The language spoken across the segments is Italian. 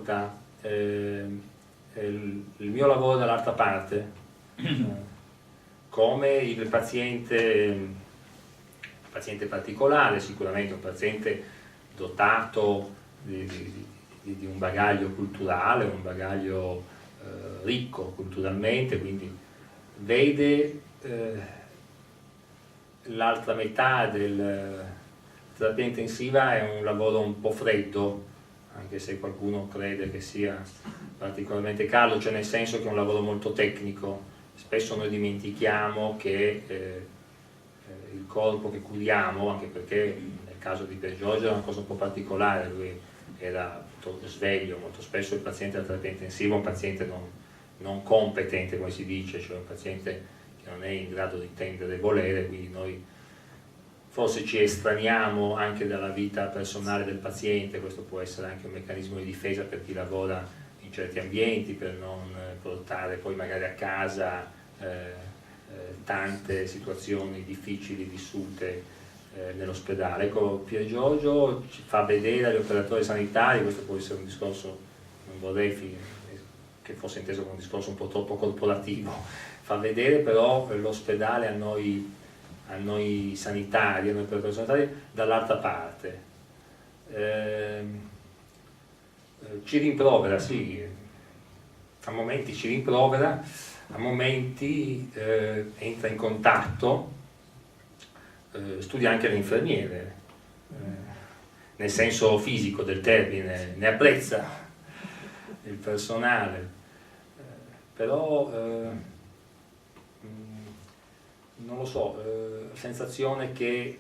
volta il mio lavoro dall'altra parte, come il paziente particolare, sicuramente un paziente dotato di un bagaglio culturale, un bagaglio ricco culturalmente, quindi vede l'altra metà del terapia intensiva è un lavoro un po' freddo, anche se qualcuno crede che sia particolarmente caldo, cioè nel senso che è un lavoro molto tecnico. Spesso noi dimentichiamo che il corpo che curiamo, anche perché nel caso di Pier Giorgio era una cosa un po' particolare, lui era sveglio, molto spesso il paziente della terapia intensiva è un paziente non competente, come si dice, cioè un paziente che non è in grado di intendere e volere, quindi noi forse ci estraniamo anche dalla vita personale del paziente. Questo può essere anche un meccanismo di difesa per chi lavora in certi ambienti, per non portare poi magari a casa tante situazioni difficili vissute nell'ospedale. Ecco, Pier Giorgio ci fa vedere agli operatori sanitari, questo può essere un discorso, non vorrei che fosse inteso come un discorso un po' troppo corporativo, fa vedere però l'ospedale a noi sanitari, a noi operatori sanitari dall'altra parte. Ci rimprovera, sì, a momenti ci rimprovera, a momenti entra in contatto, studia anche l'infermiere, nel senso fisico del termine, ne apprezza il personale, però non lo so, sensazione che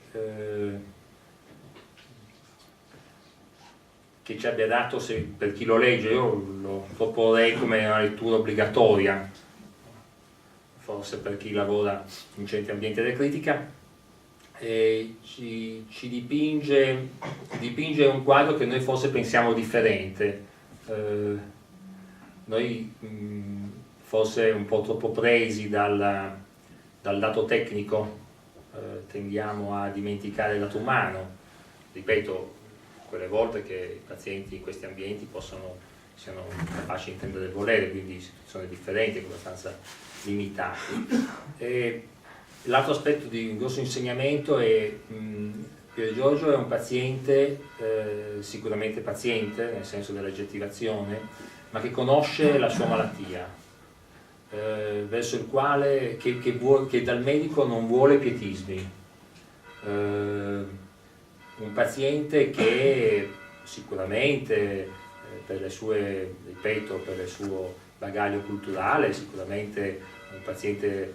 ci abbia dato, per chi lo legge, io lo proporrei come una lettura obbligatoria, forse per chi lavora in certi ambienti della critica, e ci dipinge un quadro che noi forse pensiamo differente. Noi forse un po' troppo presi dal dato tecnico tendiamo a dimenticare il lato umano. Ripeto, quelle volte che i pazienti in questi ambienti siano capaci di intendere e volere, quindi situazioni differenti, abbastanza limitati. E l'altro aspetto di un grosso insegnamento è Pier Giorgio è un paziente, sicuramente paziente nel senso dell'aggettivazione, ma che conosce la sua malattia, verso il quale che dal medico non vuole pietismi, un paziente che sicuramente per le sue, ripeto, per il suo bagaglio culturale, sicuramente un paziente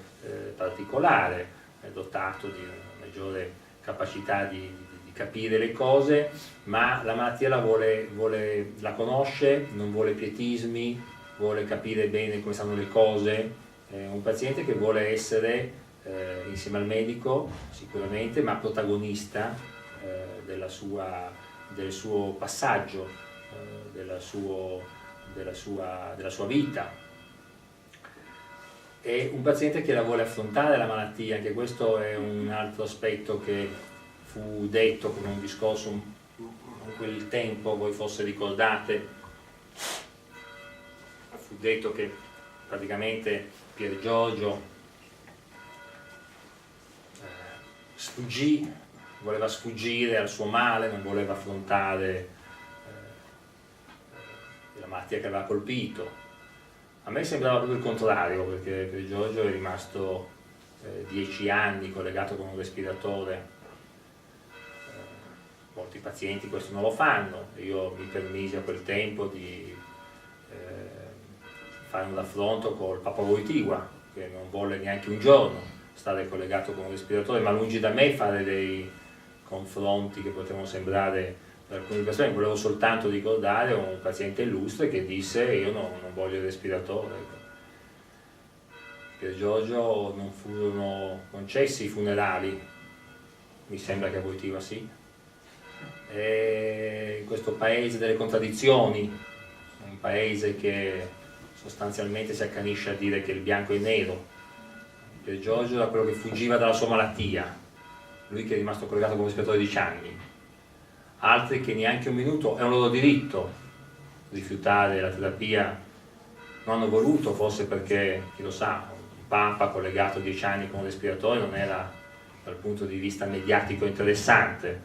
particolare, dotato di una maggiore capacità di capire le cose, ma la malattia la conosce, non vuole pietismi, vuole capire bene come stanno le cose, un paziente che vuole essere insieme al medico sicuramente, ma protagonista del suo passaggio, della sua vita. È un paziente che la vuole affrontare la malattia, anche questo è un altro aspetto che fu detto come un discorso in quel tempo, voi forse ricordate, fu detto che praticamente Pier Giorgio voleva sfuggire al suo male, non voleva affrontare la malattia che aveva colpito. A me sembrava proprio il contrario, perché Pier Giorgio è rimasto 10 anni collegato con un respiratore. Molti pazienti questo non lo fanno. Io mi permisi a quel tempo di fare un raffronto col Papa Wojtyła, che non volle neanche un giorno stare collegato con un respiratore, ma lungi da me fare dei confronti che potevano sembrare per alcune persone. Volevo soltanto ricordare un paziente illustre che disse: io non voglio il respiratore. Per Giorgio non furono concessi i funerali, mi sembra che a Wojtyła sì. E in questo paese delle contraddizioni, un paese che sostanzialmente si accanisce a dire che il bianco è nero, Pier Giorgio era quello che fuggiva dalla sua malattia, lui che è rimasto collegato con un respiratore 10 anni, altri che neanche un minuto, è un loro diritto, rifiutare la terapia, non hanno voluto, forse perché, chi lo sa, un papa collegato 10 anni con un respiratore non era dal punto di vista mediatico interessante.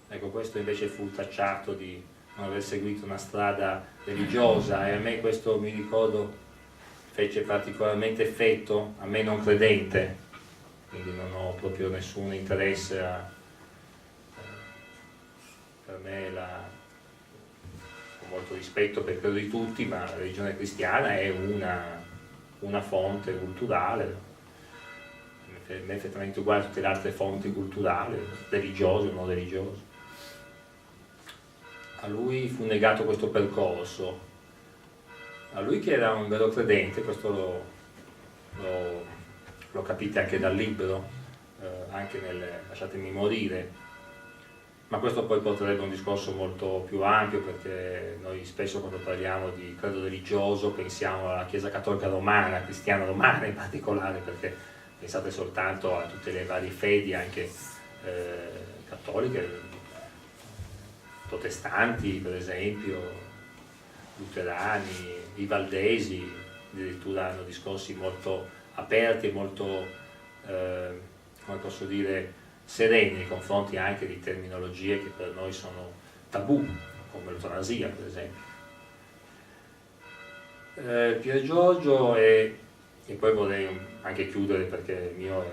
Ecco, questo invece fu tacciato di non aver seguito una strada religiosa, e a me questo, mi ricordo, fece particolarmente effetto, a me non credente, quindi non ho proprio nessun interesse per me ho molto rispetto per quello di tutti, ma la religione cristiana è una fonte culturale, è effettivamente uguale a tutte le altre fonti culturali, religiose o non religiose. A lui fu negato questo percorso, a lui che era un vero credente, questo lo capite anche dal libro, anche nel Lasciatemi morire, ma questo poi porterebbe a un discorso molto più ampio, perché noi spesso quando parliamo di credo religioso pensiamo alla Chiesa Cattolica Romana, Cristiana Romana in particolare, perché pensate soltanto a tutte le varie fedi anche cattoliche, protestanti per esempio, luterani, i valdesi, addirittura hanno discorsi molto aperti e molto, come posso dire, sereni nei confronti anche di terminologie che per noi sono tabù, come l'eutanasia per esempio. Pier Giorgio e poi vorrei anche chiudere, perché il mio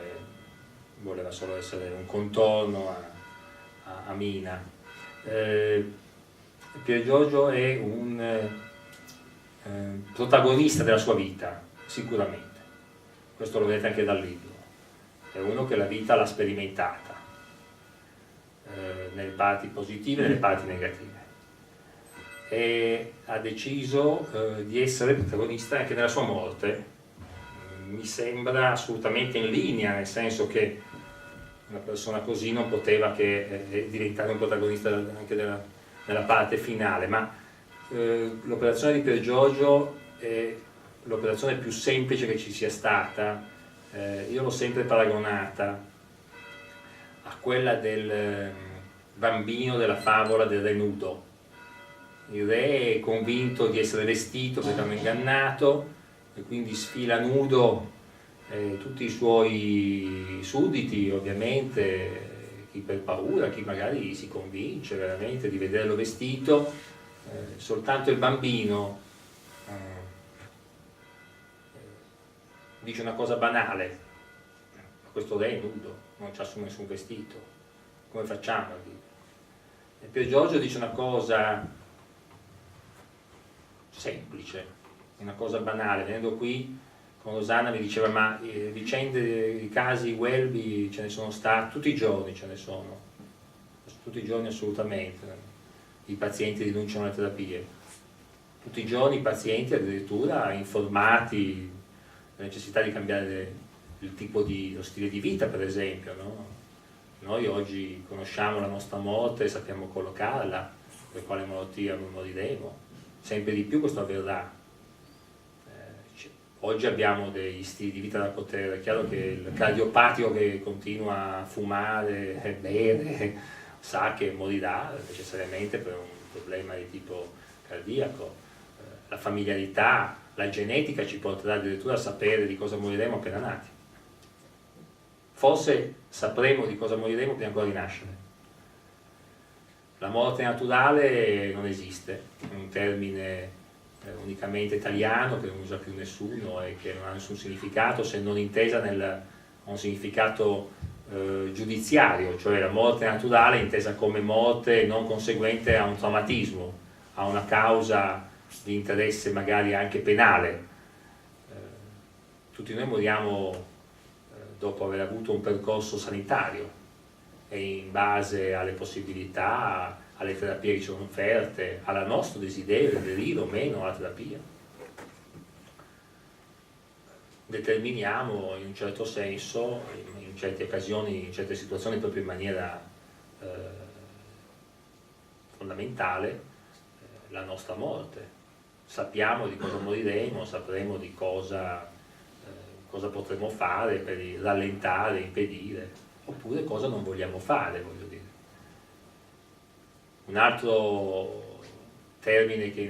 voleva solo essere un contorno a Mina. Pier Giorgio è un protagonista della sua vita, sicuramente, questo lo vedete anche dal libro, è uno che la vita l'ha sperimentata, nelle parti positive e nelle parti negative, e ha deciso di essere protagonista anche nella sua morte. Mi sembra assolutamente in linea, nel senso che una persona così non poteva che diventare un protagonista anche nella parte finale, ma l'operazione di Pier Giorgio è l'operazione più semplice che ci sia stata. Io l'ho sempre paragonata a quella del bambino della favola del re nudo. Il re è convinto di essere vestito perché l'hanno ingannato e quindi sfila nudo, tutti i suoi sudditi ovviamente, chi per paura, chi magari si convince veramente di vederlo vestito, soltanto il bambino dice una cosa banale: questo re è nudo, non c'ha nessun vestito, come facciamo a dire? E Pier Giorgio dice una cosa semplice, una cosa banale. Venendo qui con Rosanna mi diceva: ma vicende, i casi Welby ce ne sono stati, tutti i giorni ce ne sono, tutti i giorni assolutamente, i pazienti rinunciano alle terapie, tutti i giorni i pazienti addirittura informati della necessità di cambiare lo stile di vita per esempio, no? Noi oggi conosciamo la nostra morte, sappiamo collocarla, per quale malattia moriremo, sempre di più questo avverrà. Oggi abbiamo degli stili di vita da poter, è chiaro che il cardiopatico che continua a fumare e bere sa che morirà necessariamente per un problema di tipo cardiaco. La familiarità, la genetica ci porterà addirittura a sapere di cosa moriremo appena nati. Forse sapremo di cosa moriremo prima ancora di nascere. La morte naturale non esiste, è un termine unicamente italiano che non usa più nessuno e che non ha nessun significato, se non intesa nel un significato giudiziario, cioè la morte naturale intesa come morte non conseguente a un traumatismo, a una causa di interesse magari anche penale. Tutti noi moriamo dopo aver avuto un percorso sanitario e in base alle possibilità, alle terapie che ci sono offerte, al nostro desiderio di aderire o meno alla terapia. Determiniamo in un certo senso, in certe occasioni, in certe situazioni proprio in maniera fondamentale, la nostra morte. Sappiamo di cosa moriremo, sapremo di cosa potremo fare per rallentare, impedire, oppure cosa non vogliamo fare, voglio dire. Un altro termine che